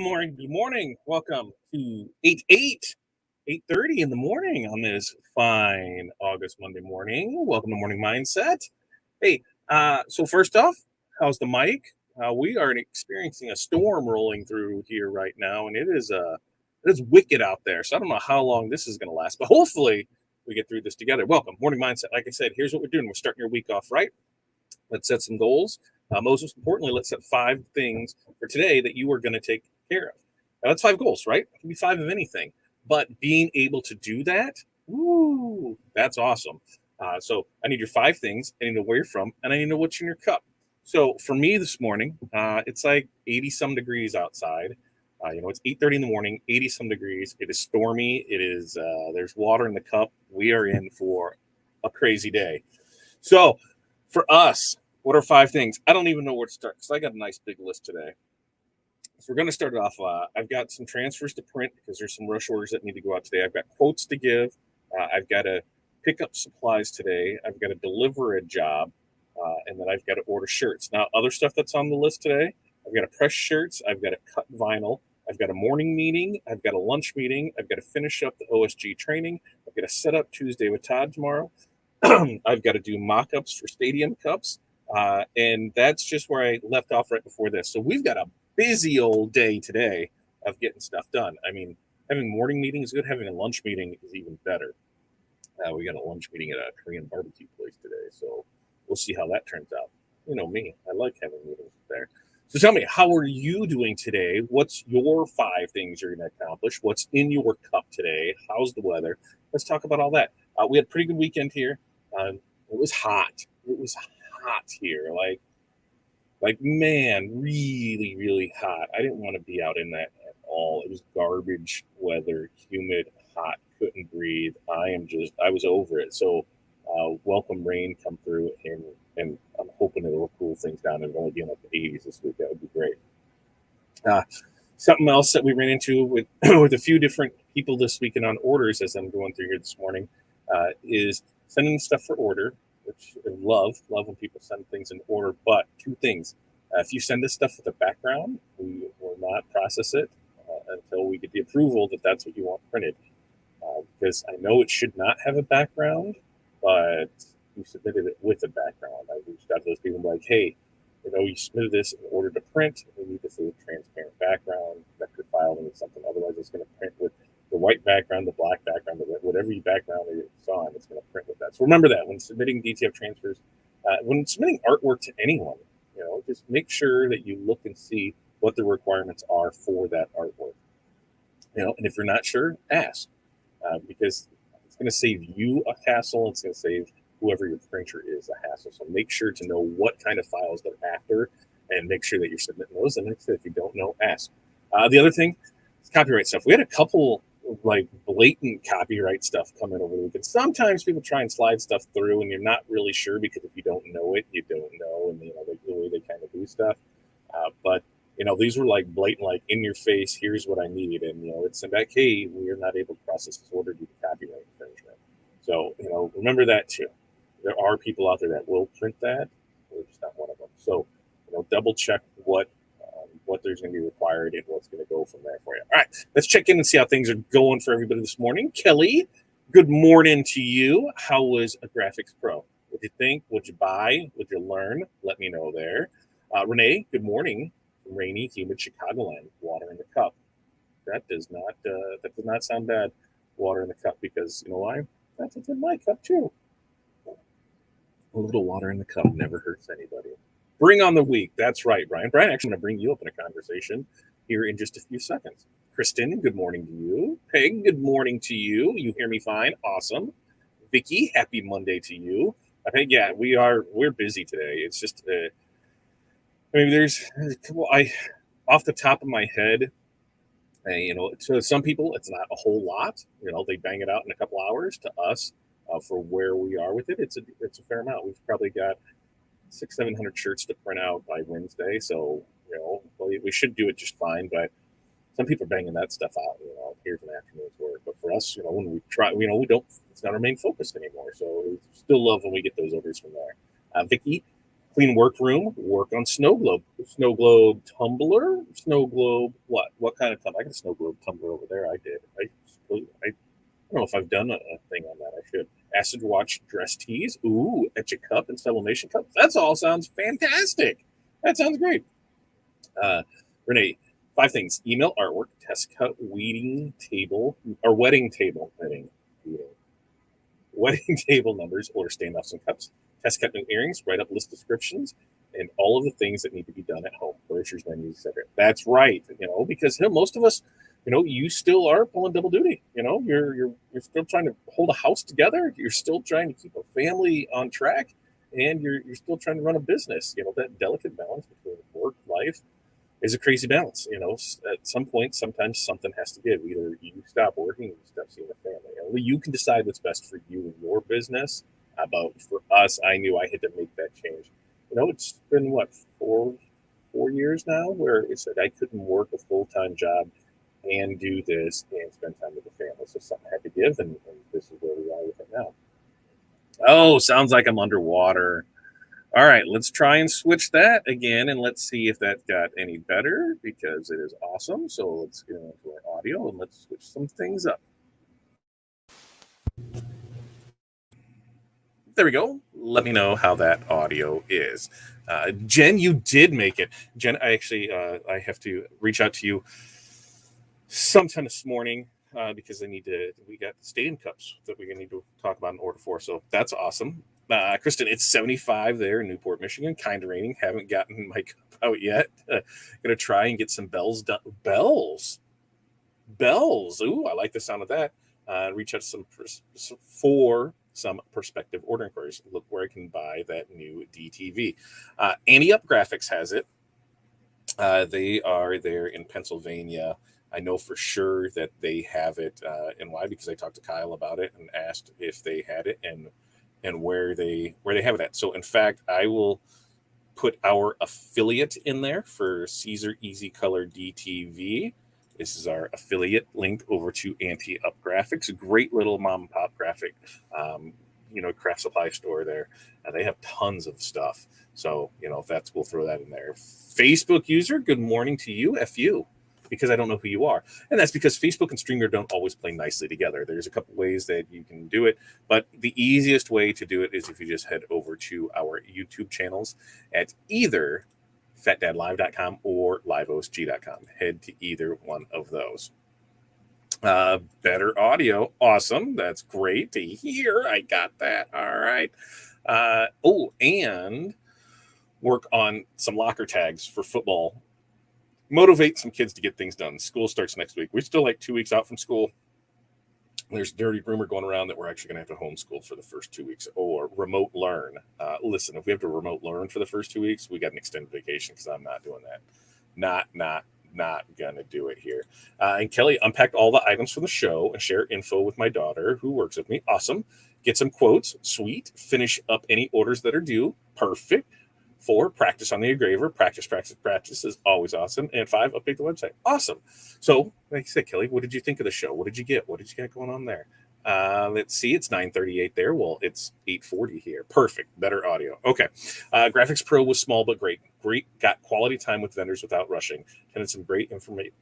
morning. Good morning. Welcome to 8:30 in the morning on this fine August Monday morning. Welcome to Morning Mindset. Hey, so first off, how's the mic? We are experiencing a storm rolling through here right now, and it is wicked out there. So I don't know how long this is going to last, but hopefully we get through this together. Welcome, Morning Mindset. Like I said, here's what we're doing. We're starting your week off right. Let's set some goals. Most importantly, let's set 5 things for today that you are going to take care of. Now, that's 5 goals, right? It can be 5 of anything, but being able to do that, woo, that's awesome. So I need your 5 things. I need to know where you're from, and I need to know what's in your cup. So for me this morning, it's like 80 some degrees outside. It's 8:30 in the morning, 80 some degrees. It is stormy. It is. There's water in the cup. We are in for a crazy day. So for us, what are 5 things? I don't even know where to start because I got a nice big list today. So we're going to start it off. I've got some transfers to print because there's some rush orders that need to go out today. I've got quotes to give. I've got to pick up supplies today. I've got to deliver a job, and then I've got to order shirts. Now, other stuff that's on the list today, I've got to press shirts. I've got to cut vinyl. I've got a morning meeting. I've got a lunch meeting. I've got to finish up the OSG training. I've got to set up Tuesday with Todd tomorrow. I've got to do mock-ups for stadium cups. And that's just where I left off right before this. So we've got a busy old day today of getting stuff done. I mean, having morning meetings is good. Having a lunch meeting is even better. We got a lunch meeting at a Korean barbecue place today. So we'll see how that turns out. You know me, I like having meetings there. So tell me, how are you doing today? What's your 5 things you're going to accomplish? What's in your cup today? How's the weather? Let's talk about all that. We had a pretty good weekend here. It was hot. It was hot here. Like man, really, really hot. I didn't want to be out in that at all. It was garbage weather, humid, hot, couldn't breathe. I was over it. So welcome rain come through and I'm hoping it'll cool things down and only be in like the 80s this week. That would be great. Uh, Something else that we ran into with with a few different people this weekend on orders as I'm going through here this morning is sending stuff for order, which I love when people send things in order. But 2 things: if you send us stuff with a background, we will not process it until we get the approval that that's what you want printed. Because I know it should not have a background, but you submitted it with a background. I reached out to those people and be like, hey, you submitted this in order to print. We need this as a transparent background. Vector file needs something. Otherwise, it's going to print with the white background, the black background, whatever your background is on, it's going to print with that. So remember that when submitting DTF transfers, when submitting artwork to anyone, just make sure that you look and see what the requirements are for that artwork. And if you're not sure, ask, because it's going to save you a hassle. It's going to save whoever your printer is a hassle. So make sure to know what kind of files they're after and make sure that you're submitting those. And if you don't know, ask. The other thing is copyright stuff. We had a couple like blatant copyright stuff coming over the weekend. Sometimes people try and slide stuff through and you're not really sure because if you don't know it, you don't know. And, the way they kind of do stuff. But these were like blatant, like in your face, here's what I need. And, it's back, hey, we are not able to process this order due to copyright infringement. So, remember that too. There are people out there that will print that. We're just not one of them. So, double check what there's going to be required and what's going to go from there for you. All right, let's check in and see how things are going for everybody this morning. Kelly, good morning to you. How was a Graphics Pro? What'd you think? What'd you buy? What'd you learn? Let me know there. Renee, good morning. Rainy, humid Chicagoland. Water in the cup. That does not sound bad. Water in the cup because you know why? That's what's in my cup too. A little water in the cup never hurts anybody. Bring on the week. That's right, Brian. Brian, actually, I'm going to bring you up in a conversation here in just a few seconds. Kristen, good morning to you. Peg, good morning to you. You hear me fine? Awesome. Vicky, happy Monday to you. I think, yeah, we're busy today. It's just, there's a couple, off the top of my head, so some people, it's not a whole lot. They bang it out in a couple hours. To us, for where we are with it, it's a fair amount. We've probably got 600-700 shirts to print out by Wednesday. So, we should do it just fine. But some people are banging that stuff out, here's an afternoon's work. But for us, when we try, we don't, it's not our main focus anymore. So we still love when we get those orders from there. Vicky, Clean workroom, work on snow globe tumbler, snow globe. What kind of tumbler? I got a snow globe tumbler over there. I did. I don't know if I've done a thing on that. I should. Acid watch dress tees. Ooh, etch a cup and sublimation cup. That's all sounds fantastic. That sounds great. Renee, five things: email artwork, test cut, wedding table wedding, wedding table numbers, order standoffs and cups, test cut new earrings, write up list descriptions, and all of the things that need to be done at home, brochures, menus, etc. That's right, because most of us, you still are pulling double duty. You're still trying to hold a house together. You're still trying to keep a family on track, and you're still trying to run a business. That delicate balance between work, life, is a crazy balance. At some point, sometimes something has to give. Either you stop working, or you stop seeing the family. Only you can decide what's best for you and your business. About for us, I knew I had to make that change. It's been what, four years now, where it said I couldn't work a full time job and do this and spend time with the family. So something had to give, and this is where we are with it now. Oh, sounds like I'm underwater. All right, let's try and switch that again, and let's see if that got any better, because it is awesome. So let's go into our audio and let's switch some things up. There we go. Let me know how that audio is. Jen, you did make it. Jen, I have to reach out to you sometime this morning, because we got stadium cups that we're going to need to talk about in order for. So that's awesome. Kristen, it's 75 there in Newport, Michigan. Kind of raining. Haven't gotten my cup out yet. Gonna try and get some bells done. Bells. Ooh, I like the sound of that. Reach out to for some prospective order inquiries. Look where I can buy that new DTV. Annie Up Graphics has it. They are there in Pennsylvania. I know for sure that they have it. And why? Because I talked to Kyle about it and asked if they had it and where they have it at. So in fact, I will put our affiliate in there for Caesar Easy Color DTV. This is our affiliate link over to Anti Up Graphics, a great little mom and pop graphic, craft supply store there. They have tons of stuff. So, if we'll throw that in there. Facebook user, good morning to you, FU, because I don't know who you are. And that's because Facebook and StreamYard don't always play nicely together. There's a couple ways that you can do it, but the easiest way to do it is if you just head over to our YouTube channels at either fatdadlive.com or liveosg.com. Head to either one of those. Better audio. Awesome. That's great to hear. I got that. All right. And work on some locker tags for football. Motivate some kids to get things done. School starts next week. We're still like 2 weeks out from school. There's dirty rumor going around that we're actually going to have to homeschool for the first 2 weeks or remote learn. Listen, if we have to remote learn for the first 2 weeks, we got an extended vacation, because I'm not doing that. Not going to do it here. And Kelly unpacked all the items from the show and share info with my daughter who works with me. Awesome. Get some quotes. Sweet. Finish up any orders that are due. Perfect. 4, practice on the engraver. Practice is always awesome. And 5, update the website. Awesome. So, like I said, Kelly, what did you think of the show? What did you get? What did you get going on there? Let's see. It's 9:38 there. Well, it's 8:40 here. Perfect. Better audio. Okay. Graphics Pro was small but great. Got quality time with vendors without rushing. Attended some great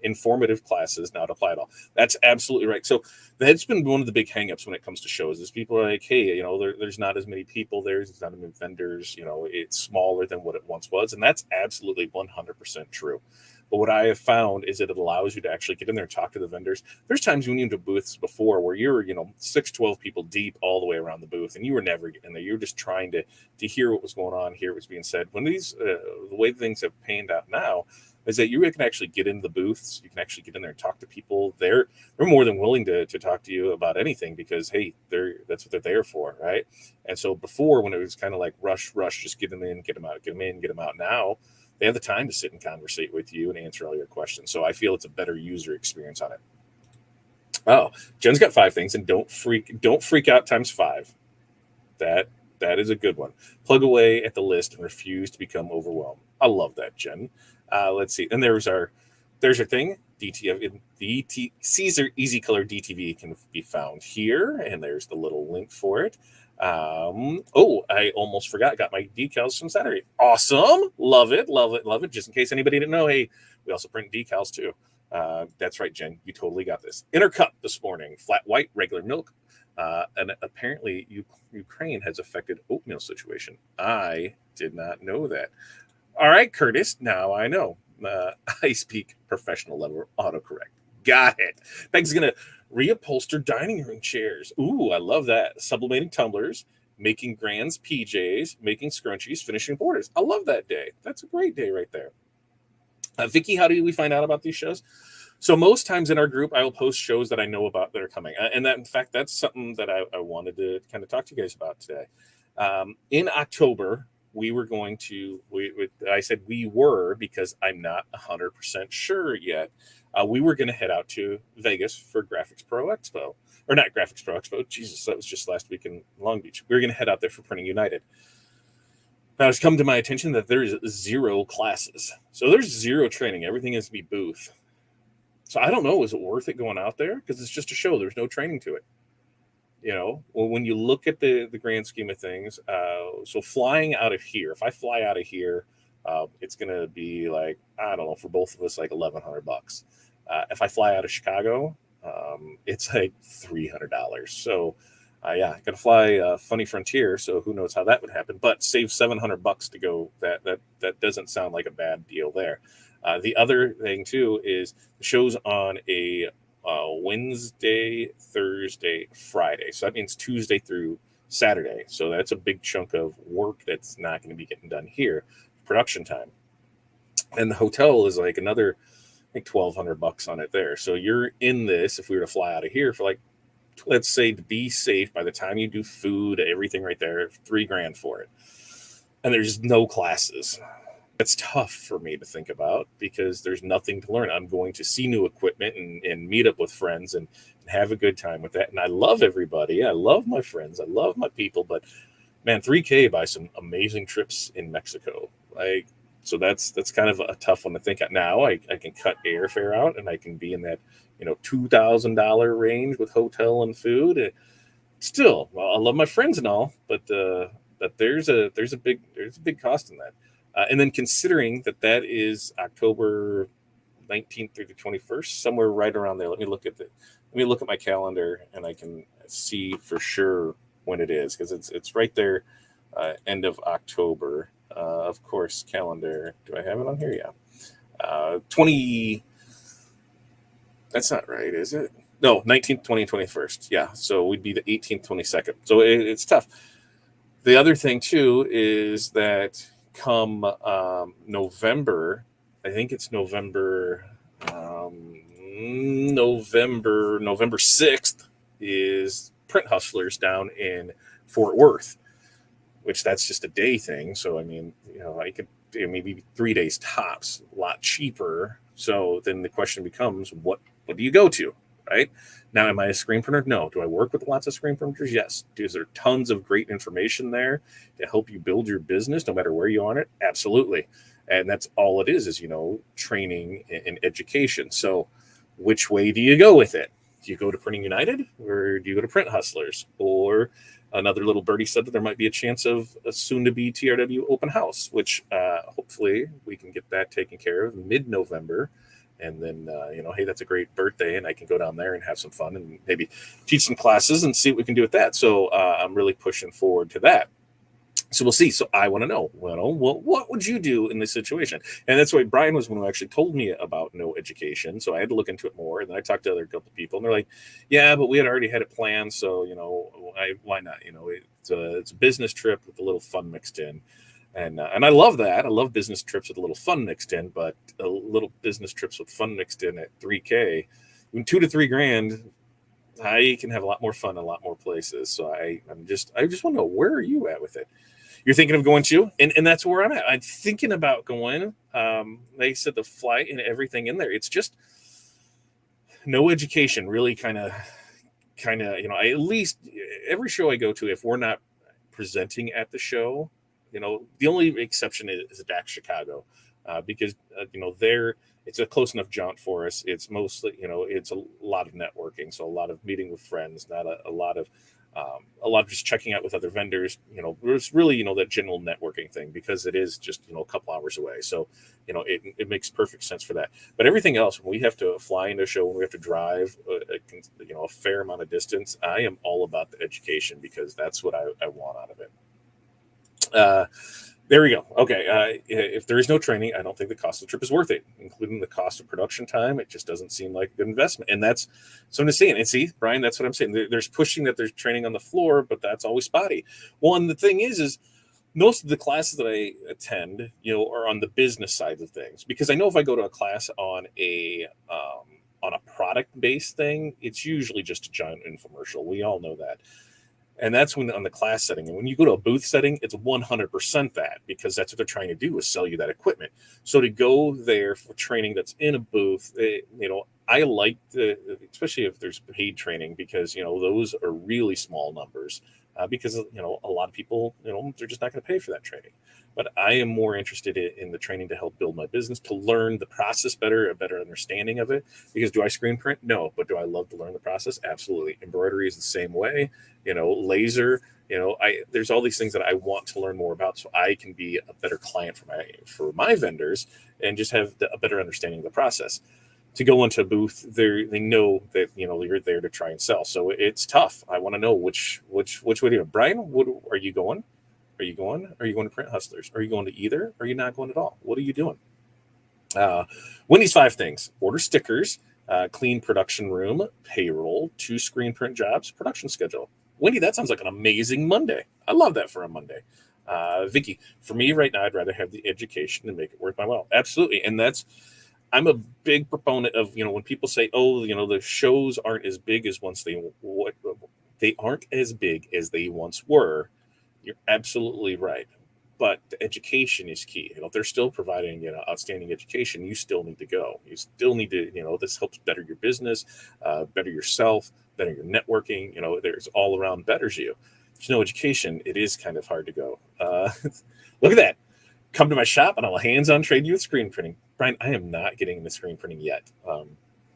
informative classes. Now to apply it all. That's absolutely right. So that's been one of the big hangups when it comes to shows. Is people are like, hey, there's not as many people there. There's not as many vendors. It's smaller than what it once was, and that's absolutely 100% true. But what I have found is that it allows you to actually get in there and talk to the vendors. There's times when you went to booths before where you're, 6, 12 people deep all the way around the booth, and you were never getting there. You're just trying to hear what was going on, hear what was being said. When the way things have panned out now is that you can actually get into the booths. You can actually get in there and talk to people. They're more than willing to talk to you about anything, because, hey, that's what they're there for, right? And so before, when it was kind of like rush, just get them in, get them out, get them in, get them out. Now they have the time to sit and conversate with you and answer all your questions. So I feel it's a better user experience on it. Oh, Jen's got 5 things, and don't freak out times 5. That is a good one. Plug away at the list and refuse to become overwhelmed. I love that, Jen. Let's see. And there's your thing. Caesar Easy Color DTV can be found here, and there's the little link for it. Oh, I almost forgot. Got my decals from Saturday. Awesome. Love it. Love it. Love it. Just in case anybody didn't know, hey, we also print decals too. That's right, Jen. You totally got this. Inner cup this morning. Flat white, regular milk. And apparently Ukraine has affected oatmeal situation. I did not know that. All right, Curtis. Now I know. I speak professional level autocorrect. Got it. Thanks. Gonna reupholster dining room chairs. Ooh, I love that. Sublimating tumblers, making grands PJs, making scrunchies, finishing borders. I love that day. That's a great day right there. Vicky, how do we find out about these shows? So most times in our group, I will post shows that I know about that are coming. And that, in fact, that's something that I wanted to kind of talk to you guys about today. In October, we were going to, I said we were because I'm not 100% sure yet. We were going to head out to Vegas for Graphics Pro Expo. Or not Graphics Pro Expo. Jesus, that was just last week in Long Beach. We were going to head out there for Printing United. Now, it's come to my attention that there's 0 classes. So there's 0 training. Everything has to be booth. So I don't know, is it worth it going out there? Because it's just a show. There's no training to it. You know, well, when you look at the grand scheme of things, so flying out of here, if I fly out of here, it's going to be like, I don't know, for both of us, like $1,100. If I fly out of Chicago, it's like $300. So yeah, I got to fly Funny Frontier. So who knows how that would happen, but save $700 to go. That doesn't sound like a bad deal there. The other thing too is the show's on a Wednesday, Thursday, Friday. So that means Tuesday through Saturday. So that's a big chunk of work that's not going to be getting done here, production time. And the hotel is like another, I think $1,200 on it there. So you're in this, if we were to fly out of here for like, let's say to be safe, by the time you do food, everything right there, $3,000 for it. And there's no classes. That's tough for me to think about because there's nothing to learn. I'm going to see new equipment and meet up with friends and have a good time with that. And I love everybody. I love my friends. I love my people. But man, $3,000 buy some amazing trips in Mexico. Like, so that's kind of a tough one to think at. Now I can cut airfare out and I can be in that, $2,000 range with hotel and food. Still, well, I love my friends and all, but there's a big cost in that. And then considering that is October 19th through the 21st, somewhere right around there. Let me look at my calendar and I can see for sure when it is, because it's right there, end of October. Of course, calendar. Do I have it on here? Yeah. 20. That's not right, is it? No, 19th, 20th, 21st. Yeah. So we'd be the 18th, 22nd. So it's tough. The other thing too is that come November, I think it's November 6th is Print Hustlers down in Fort Worth, which that's just a day thing. So I mean, I could maybe 3 days tops, a lot cheaper. So then the question becomes, what do you go to? Right now, am I a screen printer? No. Do I work with lots of screen printers? Yes. Is there tons of great information there to help you build your business, no matter where you are on it? Absolutely. And that's all it is training and education. So which way do you go with it? Do you go to Printing United or do you go to Print Hustlers? Or another little birdie said that there might be a chance of a soon-to-be TRW open house, which hopefully we can get that taken care of mid-November. And then, hey, that's a great birthday, and I can go down there and have some fun and maybe teach some classes and see what we can do with that. So I'm really pushing forward to that. So we'll see. So I want to know, what would you do in this situation? And that's why Brian was one who actually told me about no education. So I had to look into it more. And then I talked to other couple of people, and they're like, yeah, but we had already had it planned. So, why not? It's a business trip with a little fun mixed in. And I love that. I love business trips with a little fun mixed in, but a little business trips with fun mixed in at $3,000, even $2,000 to $3,000, I can have a lot more fun in a lot more places. So I just want to know, where are you at with it? You're thinking of going to, and that's where I'm at. I'm thinking about going. They said the flight and everything in there. It's just no education, really kind of, I at least every show I go to, if we're not presenting at the show, the only exception is DAX Chicago, because, it's a close enough jaunt for us. It's mostly, it's a lot of networking, so a lot of meeting with friends, not a lot of just checking out with other vendors. It's really, that general networking thing, because it is just, a couple hours away. So, it makes perfect sense for that. But everything else, when we have to fly into a show, when we have to drive, a fair amount of distance, I am all about the education, because that's what I want out of it. Uh, there we go. Okay. If there is no training, I don't think the cost of the trip is worth it, including the cost of production time. It just doesn't seem like a good investment. And that's so I'm just saying. And see, Brian, that's what I'm saying. There's pushing that there's training on the floor, but that's always spotty. Well, and the thing is most of the classes that I attend, are on the business side of things. Because I know if I go to a class on a product based thing, it's usually just a giant infomercial. We all know that. And that's when on the class setting. And when you go to a booth setting, it's 100% that, because that's what they're trying to do, is sell you that equipment. So to go there for training that's in a booth, I like especially if there's paid training, because, those are really small numbers, because, a lot of people, they're just not going to pay for that training. But I am more interested in the training to help build my business, to learn the process better, a better understanding of it. Because do I screen print? No. But do I love to learn the process? Absolutely. Embroidery is the same way. Laser. There's all these things that I want to learn more about, so I can be a better client for my vendors, and just have a better understanding of the process. To go into a booth, they know that you're there to try and sell, so it's tough. I want to know which way to go. Brian, what are you going? Are you going? Are you going to Print Hustlers? Are you going to either? Or are you not going at all? What are you doing? Wendy's 5 things: order stickers, clean production room, payroll, 2 screen print jobs, production schedule. Wendy, that sounds like an amazing Monday. I love that for a Monday. Vicky, for me right now, I'd rather have the education and make it worth my while. Absolutely. And I'm a big proponent of, when people say, oh, the shows aren't as big as they aren't as big as they once were. You're absolutely right. But the education is key. If they're still providing, outstanding education, you still need to go. You still need to, this helps better your business, better yourself, better your networking. There's all around betters you. There's no education, it is kind of hard to go. Look at that. Come to my shop and I'll hands-on trade you with screen printing. Brian, I am not getting into screen printing yet.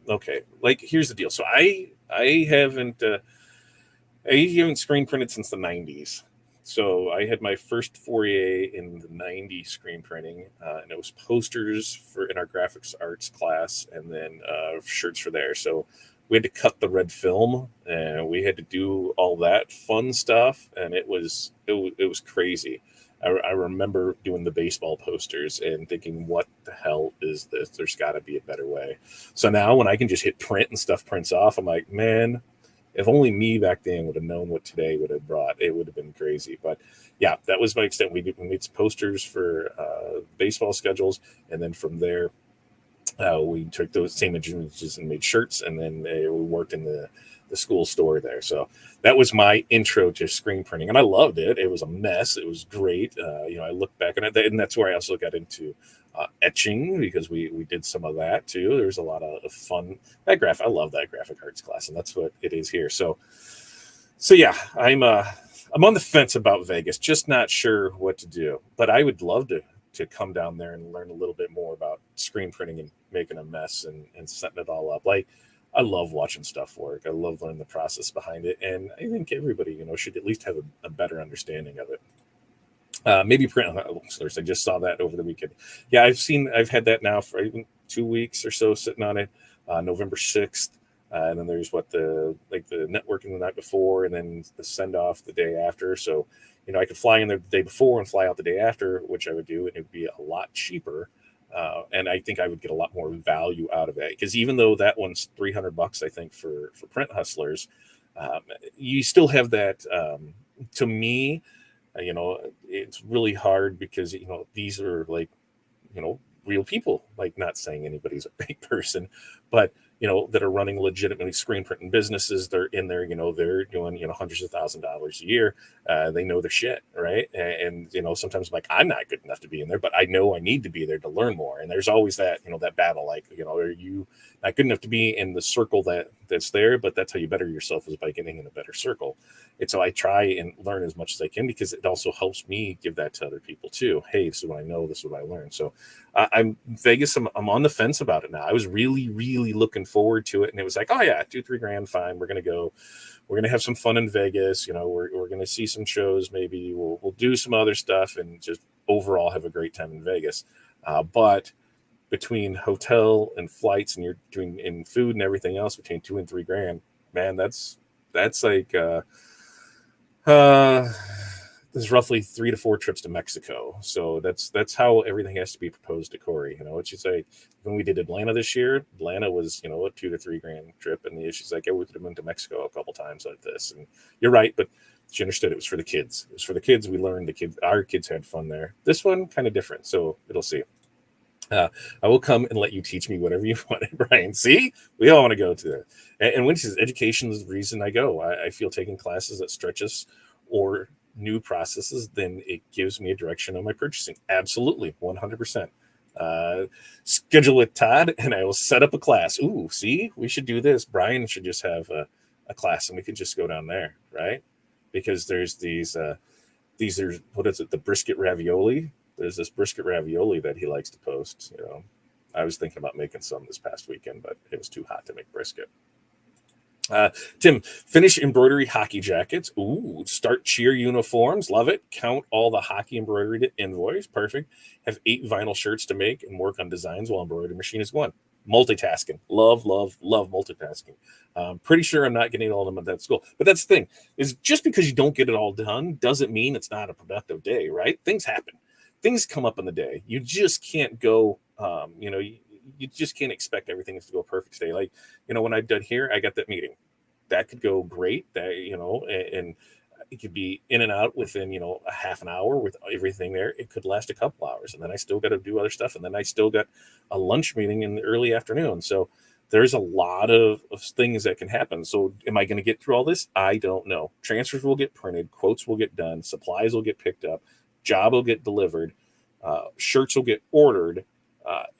Okay, here's the deal. So I haven't screen printed since the 90s. So I had my first foray in the 90s screen printing, and it was posters in our graphics arts class, and then shirts for there. So we had to cut the red film, and we had to do all that fun stuff, and it was crazy. I remember doing the baseball posters and thinking, what the hell is this? There's got to be a better way. So now when I can just hit print and stuff prints off, I'm like, man, if only me back then would have known what today would have brought, it would have been crazy. But yeah, that was my extent. We made some posters for baseball schedules. And then from there, we took those same images and made shirts. And then we worked in the school store there. So that was my intro to screen printing. And I loved it. It was a mess. It was great. I look back on it. And that's where I also got into etching, because we did some of that too. There's a lot of fun. I love that graphic arts class, and that's what it is here. So yeah, I'm on the fence about Vegas, just not sure what to do. But I would love to come down there and learn a little bit more about screen printing and making a mess and setting it all up. I love watching stuff work. I love learning the process behind it, and I think everybody should at least have a better understanding of it. Maybe print hustlers. I just saw that over the weekend. Yeah, I've had that now for even 2 weeks or so, sitting on it. November 6th, and then there's the networking the night before, and then the send off the day after. So, I could fly in there the day before and fly out the day after, which I would do, and it would be a lot cheaper. And I think I would get a lot more value out of it, because even though that one's $300, I think for print hustlers, you still have that. To me, it's really hard, because these are real people. Not saying anybody's a fake person, but that are running legitimately screen printing businesses. They're in there, they're doing, hundreds of $1,000s a year. They know their shit, right? And sometimes I'm like, I'm not good enough to be in there, but I know I need to be there to learn more. And there's always that, that battle, like, are you not good enough to be in the circle that's there? But that's how you better yourself, is by getting in a better circle. And so I try and learn as much as I can, because it also helps me give that to other people too. Hey, this is what I know, this is what I learned. So I'm Vegas. I'm on the fence about it now. I was really, really looking forward to it, and it was like, oh yeah, $2-3 grand, fine. We're gonna go. We're gonna have some fun in Vegas. We're gonna see some shows. Maybe we'll do some other stuff, and just overall have a great time in Vegas. But between hotel and flights, and you're doing in food and everything else, between $2 and $3 grand, man, that's like there's roughly 3 to 4 trips to Mexico. So that's how everything has to be proposed to Corey. It's just like, when we did Atlanta this year, Atlanta was, a $2 to $3 grand trip. And she's like, yeah, we could have been to Mexico a couple times like this. And you're right, but she understood it was for the kids. It was for the kids. We learned our kids had fun there. This one kind of different. So it'll see. I will come and let you teach me whatever you want, Brian. See, we all want to go to that. And when she says education is the reason I go, I feel taking classes that stretch us, or new processes, then it gives me a direction on my purchasing. Absolutely, 100%. Schedule with Todd, and I will set up a class. Ooh, see, we should do this. Brian should just have a class, and we could just go down there, right? Because there's these are, what is it? The brisket ravioli. There's this brisket ravioli that he likes to post. I was thinking about making some this past weekend, but it was too hot to make brisket. Tim, finish embroidery hockey jackets. Ooh, start cheer uniforms. Love it. Count all the hockey embroidery to invoice. Perfect. Have 8 vinyl shirts to make, and work on designs while embroidery machine is going. Multitasking. Love multitasking. Pretty sure I'm not getting all of them at that school. But that's the thing, is just because you don't get it all done doesn't mean it's not a productive day, right? Things happen. Things come up in the day. You just can't go, you just can't expect everything to go perfect today. Like, when I did here, I got that meeting. That could go great. And it could be in and out within, a half an hour with everything there. It could last a couple hours. And then I still got to do other stuff. And then I still got a lunch meeting in the early afternoon. So there's a lot of things that can happen. So am I going to get through all this? I don't know. Transfers will get printed. Quotes will get done. Supplies will get picked up. Job will get delivered. Shirts will get ordered.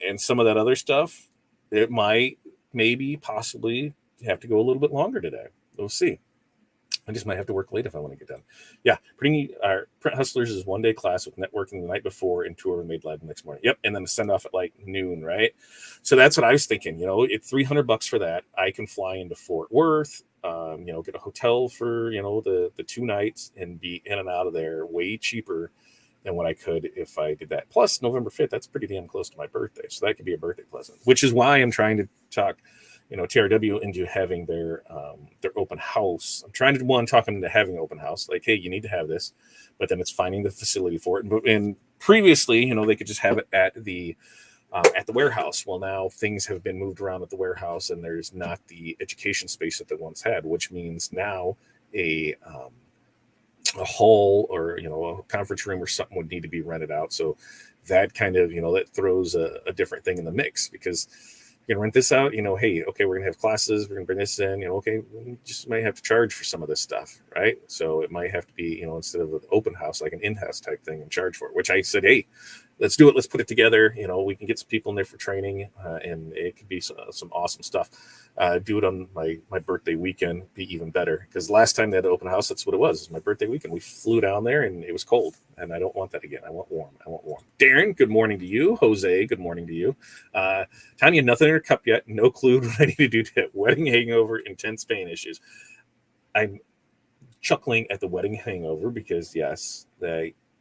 And some of that other stuff, it might, maybe, possibly have to go a little bit longer today. We'll see. I just might have to work late if I want to get done. Yeah, Print Hustlers is 1-day class with networking the night before and tour made live the next morning. Yep, and then the send off at like noon, right? So that's what I was thinking. It's $300 for that. I can fly into Fort Worth, get a hotel for the 2 nights, and be in and out of there way cheaper than what I could if I did that. Plus, November 5th, that's pretty damn close to my birthday. So that could be a birthday present, which is why I'm trying to talk, TRW into having their open house. I'm trying to talk them into having an open house. Like, hey, you need to have this, but then it's finding the facility for it. And previously, they could just have it at the warehouse. Well, now things have been moved around at the warehouse, and there's not the education space that they once had, which means now a hall, or a conference room or something would need to be rented out. So that kind of that throws a different thing in the mix, because you can rent this out. Hey, okay, we're gonna have classes, we're gonna bring this in. Okay, we just might have to charge for some of this stuff, right? So it might have to be instead of an open house, like an in-house type thing, and charge for it. Which I said, hey, let's do it. Let's put it together. We can get some people in there for training, and it could be some awesome stuff. Do it on my birthday weekend, be even better. Because last time they had an open house, that's what it was. It was my birthday weekend. We flew down there, and it was cold, and I don't want that again. I want warm. Darren, good morning to you. Jose, good morning to you. Tanya, nothing in her cup yet. No clue what I need to do to hit wedding hangover, intense pain issues. I'm chuckling at the wedding hangover because, yes,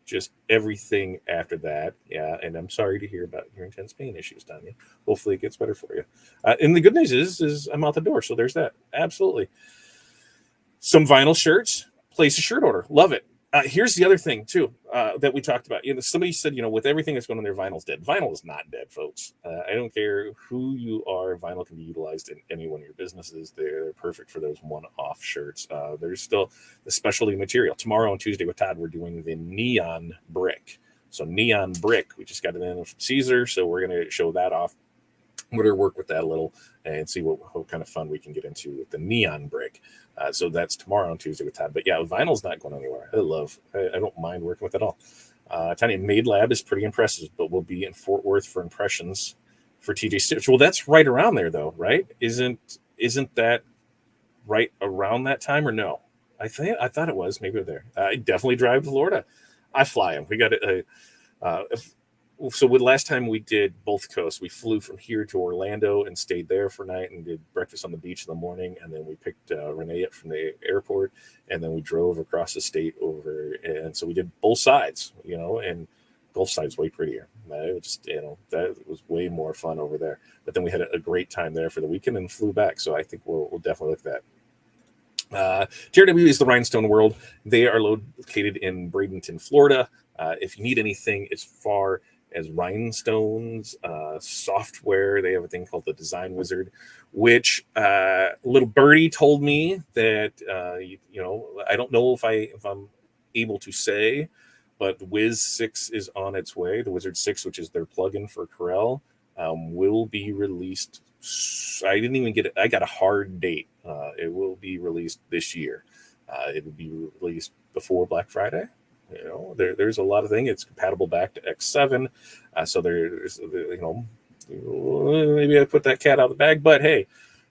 just everything after that. Yeah. And I'm sorry to hear about your intense pain issues, Tanya. Hopefully it gets better for you. And the good news is I'm out the door. So there's that. Absolutely. Some vinyl shirts, place a shirt order. Love it. Here's the other thing too, that we talked about. Somebody said, with everything that's going on there, vinyl's dead. Vinyl is not dead, folks. I don't care who you are. Vinyl can be utilized in any one of your businesses. They're perfect for those one-off shirts. There's still the specialty material. Tomorrow on Tuesday with Todd, we're doing the neon brick. So neon brick, we just got it in from Caesar, so we're going to show that off. we're going to work with that a little and see what kind of fun we can get into with the neon brick. So that's tomorrow on Tuesday with Todd. But yeah, vinyl's not going anywhere. I don't mind working with it at all. Tiny Made Lab is pretty impressive, but we'll be in Fort Worth for impressions for TJ Stitch. Well, that's right around there, though, right? Isn't that right around that time or no? I thought it was. Maybe we're there. I definitely drive to Florida. I fly them. We got it. So with last time we did both coasts, we flew from here to Orlando and stayed there for night and did breakfast on the beach in the morning, and then we picked Renee up from the airport, and then we drove across the state over, and so we did both sides, and both sides way prettier. It was just, that was way more fun over there. But then we had a great time there for the weekend and flew back. So I think we'll definitely look at that. TRW is the Rhinestone World. They are located in Bradenton, Florida. If you need anything as far as rhinestones, software, they have a thing called the Design Wizard, which little birdie told me that I don't know if I'm able to say, but the Wiz 6 is on its way. The Wizard 6, which is their plugin for Corel, will be released. I didn't even get it. I got a hard date. It will be released this year. It will be released before Black Friday. There's a lot of things. It's compatible back to X7. So there's, maybe I put that cat out of the bag, but hey,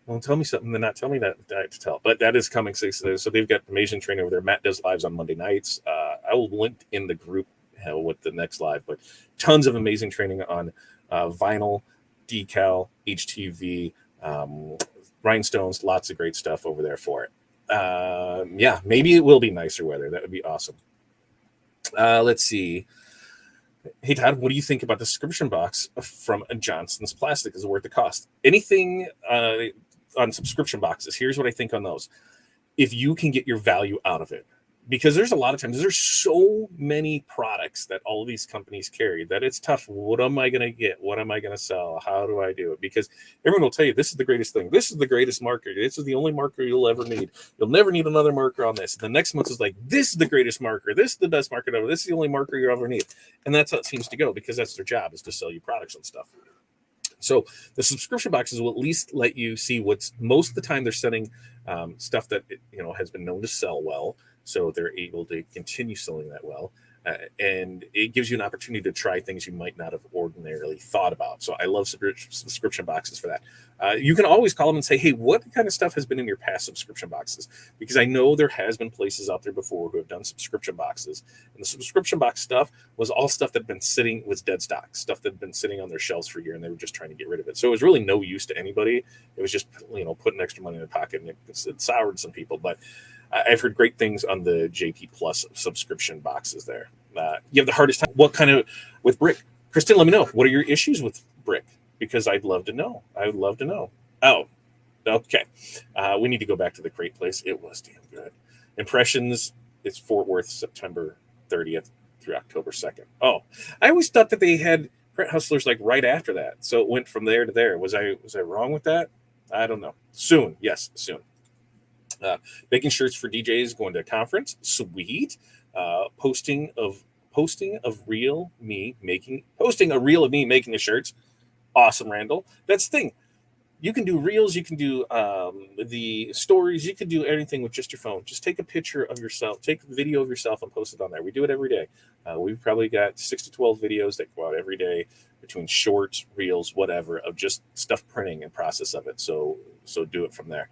don't tell me something, then not tell me that I have to tell. But that is coming. So they've got amazing training over there. Matt does lives on Monday nights. I will link in the group with the next live, but tons of amazing training on vinyl, decal, HTV, rhinestones, lots of great stuff over there for it. Maybe it will be nicer weather. That would be awesome. Let's see. Hey, Todd, what do you think about the subscription box from Johnson's Plastic? Is it worth the cost? Anything on subscription boxes, here's what I think on those. If you can get your value out of it, because there's a lot of times, there's so many products that all of these companies carry that it's tough. What am I going to get? What am I going to sell? How do I do it? Because everyone will tell you, this is the greatest thing. This is the greatest marker. This is the only marker you'll ever need. You'll never need another marker on this. And the next month is like, this is the greatest marker. This is the best marker ever. This is the only marker you'll ever need. And that's how it seems to go, because that's their job, is to sell you products and stuff. So the subscription boxes will at least let you see what's, most of the time they're sending stuff that has been known to sell well. So they're able to continue selling that well. And it gives you an opportunity to try things you might not have ordinarily thought about. So I love subscription boxes for that. You can always call them and say, hey, what kind of stuff has been in your past subscription boxes? Because I know there has been places out there before who have done subscription boxes. And the subscription box stuff was all stuff that had been sitting, was dead stock, stuff that had been sitting on their shelves for a year, and they were just trying to get rid of it. So it was really no use to anybody. It was just, putting extra money in their pocket, and it soured some people. But I've heard great things on the JP Plus subscription boxes there. You have the hardest time. What kind of, with Brick? Kristen, let me know. What are your issues with Brick? Because I'd love to know. I would love to know. Oh, okay. We need to go back to the Crate Place. It was damn good. Impressions, it's Fort Worth, September 30th through October 2nd. Oh, I always thought that they had Print Hustlers like right after that. So it went from there to there. Was I wrong with that? I don't know. Soon. Yes, soon. Making shirts for DJs, going to a conference, sweet. Posting a reel of me making the shirts, awesome, Randall. That's the thing. You can do reels, you can do the stories, you can do anything with just your phone. Just take a picture of yourself, take a video of yourself, and post it on there. We do it every day. We've probably got 6 to 12 videos that go out every day, between shorts, reels, whatever, of just stuff printing and process of it. So do it from there.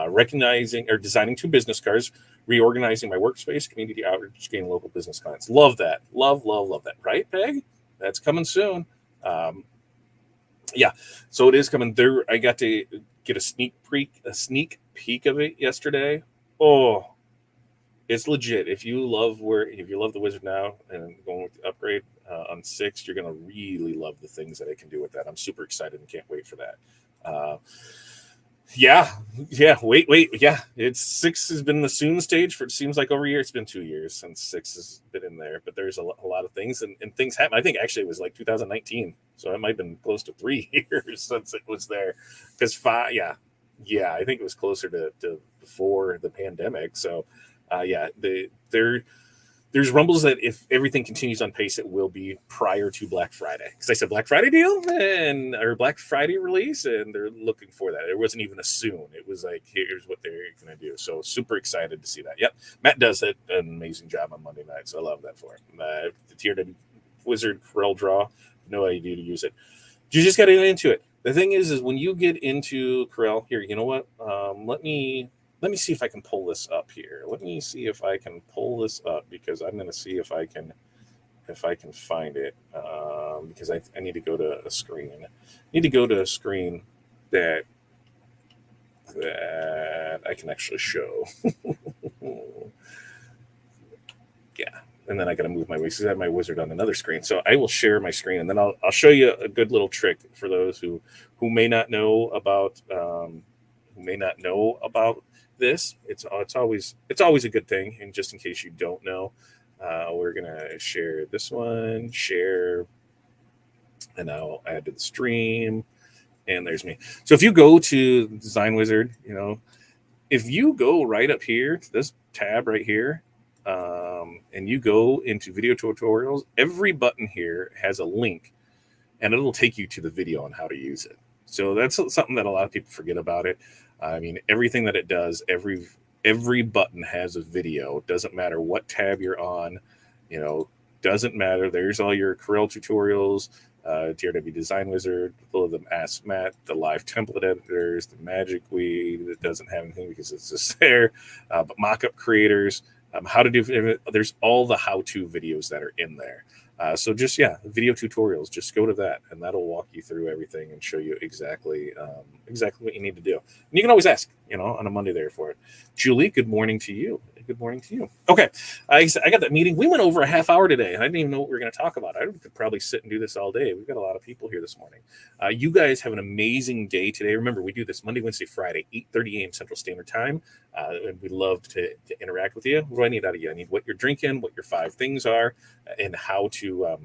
Recognizing or designing 2 business cards, reorganizing my workspace, community outreach, gaining local business clients. Love that. Love that. Right, Peg? That's coming soon. So it is coming there. I got to get a sneak peek of it yesterday. Oh, it's legit. If you love the Wizard now and going with the upgrade on 6, you're going to really love the things that I can do with that. I'm super excited and can't wait for that. Wait. Yeah, it's 6 has been the soon stage for, it seems like, over a year. It's been 2 years since 6 has been in there, but there's a lot of things and things happen. I think actually it was like 2019, so it might have been close to 3 years since it was there. Because 5, I think it was closer to before the pandemic. So they're there's rumbles that if everything continues on pace, it will be prior to Black Friday. Because I said Black Friday deal and or Black Friday release, and they're looking for that. It wasn't even a soon. It was like, here's what they're going to do. So super excited to see that. Yep, Matt does an amazing job on Monday night, so I love that for him. The tiered wizard Corel draw, no idea to use it. You just got to get into it. The thing is when you get into Corel, here, you know what? Let me see if I can pull this up here. Let me see if I can pull this up because I'm going to see if I can find it because I need to go to a screen. I need to go to a screen that I can actually show. Yeah, and then I got to move my because I have my wizard on another screen. So I will share my screen, and then I'll show you a good little trick for those who may not know about this. It's always a good thing, and just in case you don't know, we're gonna share this one, and I'll add to the stream, and there's me. So if you go to Design Wizard, if you go right up here to this tab right here, and you go into video tutorials, every button here has a link, and it'll take you to the video on how to use it. So that's something that a lot of people forget about it. I mean, everything that it does, every button has a video. Doesn't matter what tab you're on, doesn't matter. There's all your Corel tutorials, TRW Design Wizard, all of them Ask Matt, the live template editors, the Magic Weed that doesn't have anything because it's just there, but mockup creators, how to do. There's all the how-to videos that are in there. So just video tutorials. Just go to that, and that'll walk you through everything and show you exactly what you need to do. And you can always ask, on a Monday there for it. Julie, good morning to you. Good morning to you. Okay, I got that meeting. We went over a half hour today, and I didn't even know what we were going to talk about. I could probably sit and do this all day. We've got a lot of people here this morning. You guys have an amazing day today. Remember, we do this Monday, Wednesday, Friday, 8:30 a.m. Central Standard Time, and we love to interact with you. What do I need out of you? I need what you're drinking, what your 5 things are, and how to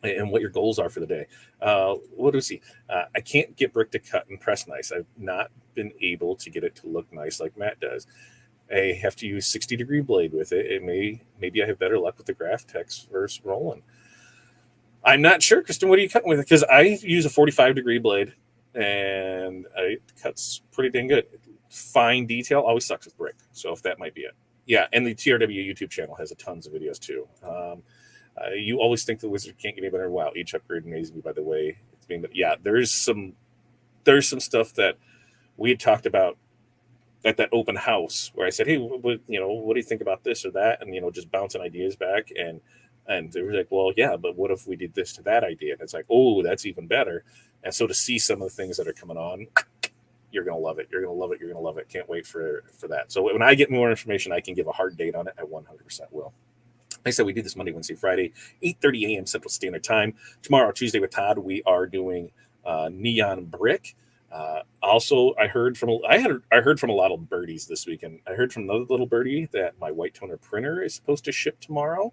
and what your goals are for the day. What do we see? I can't get brick to cut and press nice. I've not been able to get it to look nice like Matt does. I have to use 60-degree blade with it. Maybe I have better luck with the graph text versus rolling. I'm not sure, Kristen. What are you cutting with? Because I use a 45-degree blade, and it cuts pretty dang good. Fine detail always sucks with brick, so if that might be it. Yeah, and the TRW YouTube channel has tons of videos too. You always think the wizard can't get any better. Wow, each upgrade amazes me by the way it's being. But yeah, there's some stuff that we had talked about at that open house where I said, hey, what do you think about this or that? And, just bouncing ideas back. And they were like, well, yeah, but what if we did this to that idea? And it's like, oh, that's even better. And so to see some of the things that are coming on, you're going to love it. You're going to love it. You're going to love it. Can't wait for that. So when I get more information, I can give a hard date on it. I 100% will. Like I said, we do this Monday, Wednesday, Friday, 8:30 a.m. Central Standard Time. Tomorrow, Tuesday with Todd, we are doing neon brick. Also, I heard from a lot of birdies this weekend. I heard from another little birdie that my white toner printer is supposed to ship tomorrow.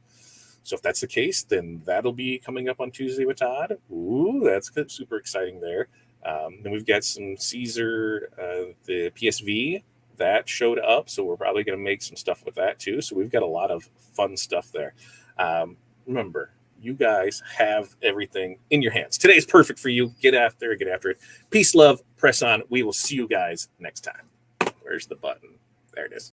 So if that's the case, then that'll be coming up on Tuesday with Todd. Ooh, that's good. Super exciting there. Then we've got some Caesar, the PSV that showed up. So we're probably going to make some stuff with that too. So we've got a lot of fun stuff there. Remember, you guys have everything in your hands. Today is perfect for you. Get after it. Peace, love, press on. We will see you guys next time. Where's the button? There it is.